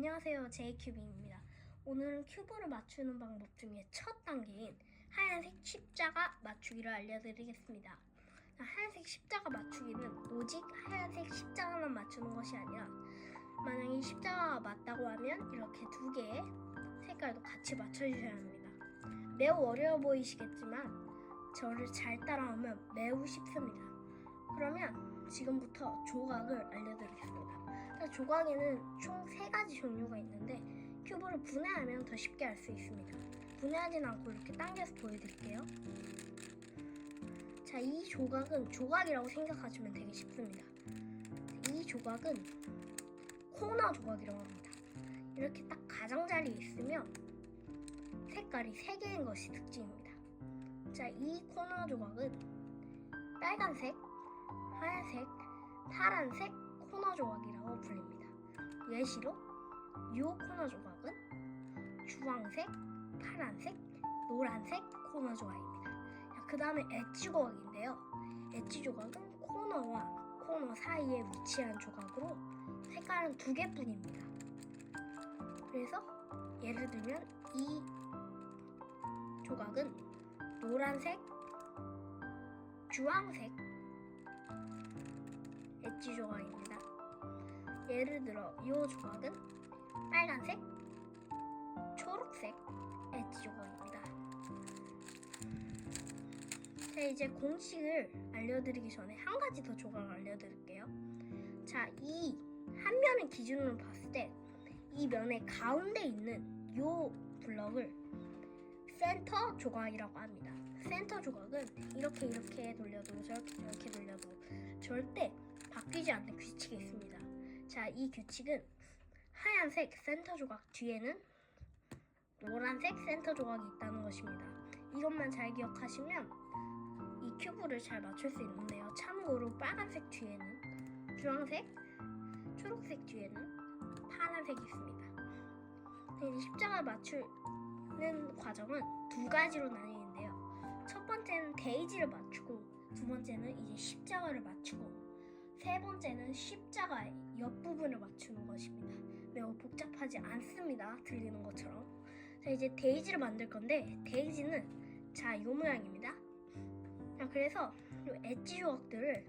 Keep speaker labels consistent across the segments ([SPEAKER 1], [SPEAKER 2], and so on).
[SPEAKER 1] 안녕하세요, 제이큐빅입니다. 오늘은 큐브를 맞추는 방법 중에 첫 단계인 하얀색 십자가 맞추기를 알려드리겠습니다. 하얀색 십자가 맞추기는 오직 하얀색 십자가만 맞추는 것이 아니라 만약에 십자가가 맞다고 하면 이렇게 두 개의 색깔도 같이 맞춰주셔야 합니다. 매우 어려워 보이시겠지만 저를 잘 따라오면 매우 쉽습니다. 그러면 지금부터 조각을 알려드리겠습니다. 조각에는 총 3가지 종류가 있는데 큐브를 분해하면 더 쉽게 알 수 있습니다. 분해하진 않고 이렇게 당겨서 보여드릴게요. 자, 이 조각은 조각이라고 생각하시면 되게 쉽습니다. 이 조각은 코너 조각이라고 합니다. 이렇게 딱 가장자리에 있으면 색깔이 3개인 것이 특징입니다. 자, 이 코너 조각은 빨간색, 하얀색, 파란색 코너 조각이라고 불립니다. 예시로 이 코너 조각은 주황색, 파란색, 노란색 코너 조각입니다. 그 다음에 엣지 조각인데요. 엣지 조각은 코너와 코너 사이에 위치한 조각으로 색깔은 2개뿐입니다. 그래서 예를 들면 이 조각은 노란색, 주황색 엣지 조각입니다. 예를 들어 이 조각은 빨간색, 초록색 엣지 조각입니다. 자, 이제 공식을 알려드리기 전에 한 가지 더 조각을 알려드릴게요. 자, 이 한 면을 기준으로 봤을 때 이 면의 가운데 있는 이 블럭을 센터 조각이라고 합니다. 센터 조각은 이렇게 돌려도 저렇게 돌려도 절대 바뀌지 않는 규칙이 있습니다. 자, 이 규칙은 하얀색 센터 조각 뒤에는 노란색 센터 조각이 있다는 것입니다. 이것만 잘 기억하시면 이 큐브를 잘 맞출 수 있는데요. 참고로 빨간색 뒤에는 주황색, 초록색 뒤에는 파란색이 있습니다. 이제 십자가를 맞추는 과정은 2가지로 나뉘는데요. 첫 번째는 데이지를 맞추고, 두 번째는 이제 십자가를 맞추고, 세 번째는 십자가의 옆부분을 맞추는 것입니다. 매우 복잡하지 않습니다. 들리는 것처럼. 자, 이제 데이지를 만들 건데 데이지는 자, 이 모양입니다. 자, 그래서 이 엣지 조각들을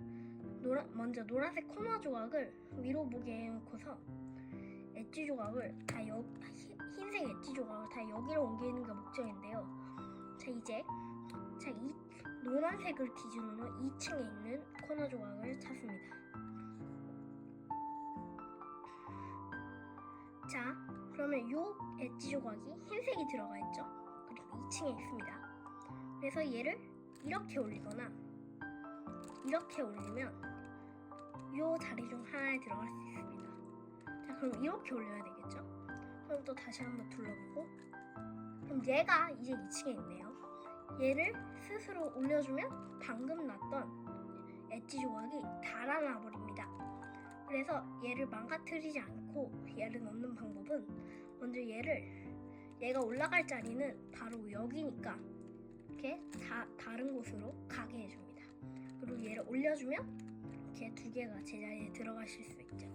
[SPEAKER 1] 먼저 노란색 코너 조각을 위로 보게 해놓고서 엣지 조각을 다 흰색 엣지 조각을 다 여기로 옮기는 게 목적인데요. 자, 이제 이 노란색을 기준으로 2층에 있는 코너 조각을 찾습니다. 자, 그러면 이 엣지 조각이 흰색이 들어가 있죠. 그리고 2층에 있습니다. 그래서 얘를 이렇게 올리거나 이렇게 올리면 이 자리 중 하나에 들어갈 수 있습니다. 자, 그럼 이렇게 올려야 되겠죠? 그럼 또 다시 한번 둘러보고, 그럼 얘가 이제 2층에 있네요. 얘를 스스로 올려주면 방금 났던 엣지 조각이 달아나 버립니다. 그래서 얘를 망가뜨리지 않고 얘를 넣는 방법은 먼저 얘가 올라갈 자리는 바로 여기니까 이렇게 다른 곳으로 가게 해줍니다. 그리고 얘를 올려주면 이렇게 2개가 제자리에 들어가실 수 있죠.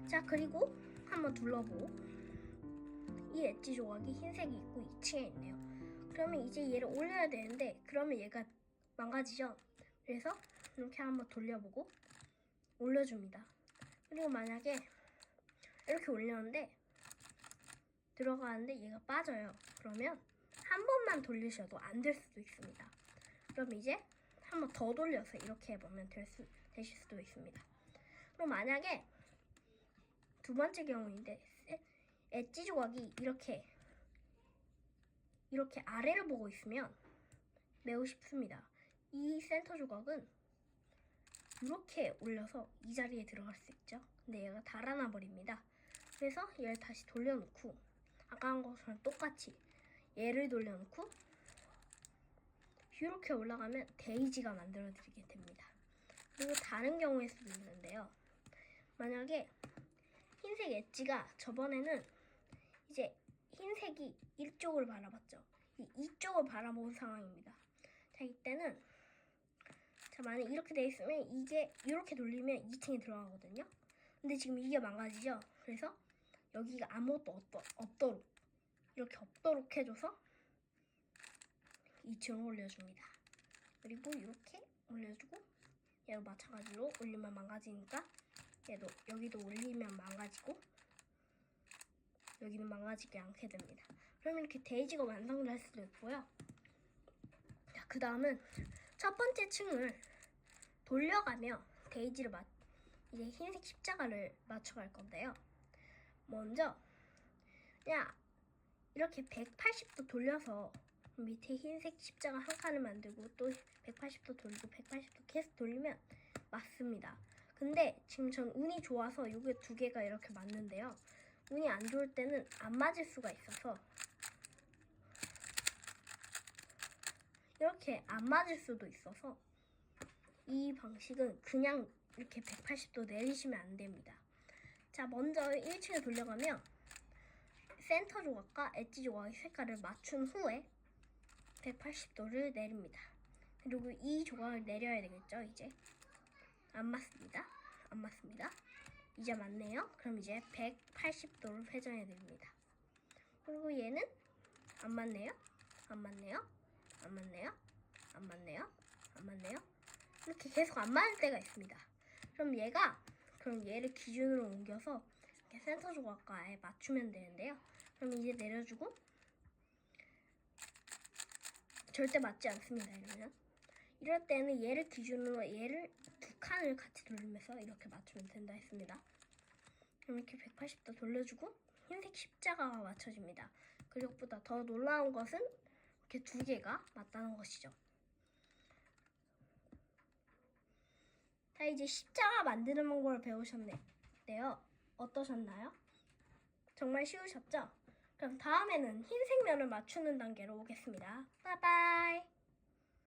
[SPEAKER 1] 자, 그리고 한번 둘러보고 이 엣지 조각이 흰색이 있고 2층에 있네요. 그러면 이제 얘를 올려야 되는데 그러면 얘가 망가지죠. 그래서 이렇게 한번 돌려보고 올려줍니다. 그리고 만약에 이렇게 올렸는데 들어가는데 얘가 빠져요. 그러면 한 번만 돌리셔도 안 될 수도 있습니다. 그럼 이제 한 번 더 돌려서 이렇게 해보면 되실 수도 있습니다. 그럼 만약에 두 번째 경우인데 엣지 조각이 이렇게 아래를 보고 있으면 매우 쉽습니다. 이 센터 조각은 이렇게 올려서 이 자리에 들어갈 수 있죠. 근데 얘가 달아나 버립니다. 그래서 얘를 다시 돌려놓고 아까 한 것처럼 똑같이 얘를 돌려놓고 이렇게 올라가면 데이지가 만들어지게 됩니다. 그리고 다른 경우일 수도 있는데요. 만약에 흰색 엣지가 저번에는 이제 흰색이 이쪽을 바라봤죠. 이쪽을 바라본 상황입니다. 자, 이때는 만약 이렇게 돼 있으면 이게 이렇게 돌리면 2층에 들어가거든요. 근데 지금 이게 망가지죠. 그래서 여기가 아무것도 없도록 이렇게 없도록 해줘서 2층을 올려줍니다. 그리고 이렇게 올려주고 얘도 마찬가지로 올리면 망가지니까 얘도 여기도 올리면 망가지고 여기는 망가지지 않게 됩니다. 그럼 이렇게 데이지가 완성될 수도 있고요. 자, 그 다음은 첫 번째 층을 돌려가며 데이지를 이제 흰색 십자가를 맞춰갈 건데요. 먼저 그냥 이렇게 180도 돌려서 밑에 흰색 십자가 한 칸을 만들고 또 180도 돌리고 180도 계속 돌리면 맞습니다. 근데 지금 전 운이 좋아서 이게 두 개가 이렇게 맞는데요. 운이 안 좋을 때는 안 맞을 수가 있어서 이렇게 안 맞을 수도 있어서 이 방식은 그냥 이렇게 180도 내리시면 안 됩니다. 자, 먼저 1층을 돌려가며 센터 조각과 엣지 조각의 색깔을 맞춘 후에 180도를 내립니다. 그리고 이 조각을 내려야 되겠죠, 이제. 안 맞습니다. 안 맞습니다. 이제 맞네요. 그럼 이제 180도를 회전해 드립니다. 그리고 얘는 안 맞네요. 안 맞네요. 안 맞네요. 안 맞네요. 안 맞네요. 이렇게 계속 안 맞을 때가 있습니다. 그럼 얘를 기준으로 옮겨서 이렇게 센터 조각과에 맞추면 되는데요. 그럼 이제 내려주고 절대 맞지 않습니다. 이럴 때는 얘를 기준으로 얘를 두 칸을 같이 돌리면서 이렇게 맞추면 된다 했습니다. 그럼 이렇게 180도 돌려주고 흰색 십자가가 맞춰집니다. 그것보다 더 놀라운 것은 이렇게 두 개가 맞다는 것이죠. 자, 이제 십자가 만드는 방법을 배우셨는데요. 어떠셨나요? 정말 쉬우셨죠? 그럼 다음에는 흰색 면을 맞추는 단계로 오겠습니다. 바이바이.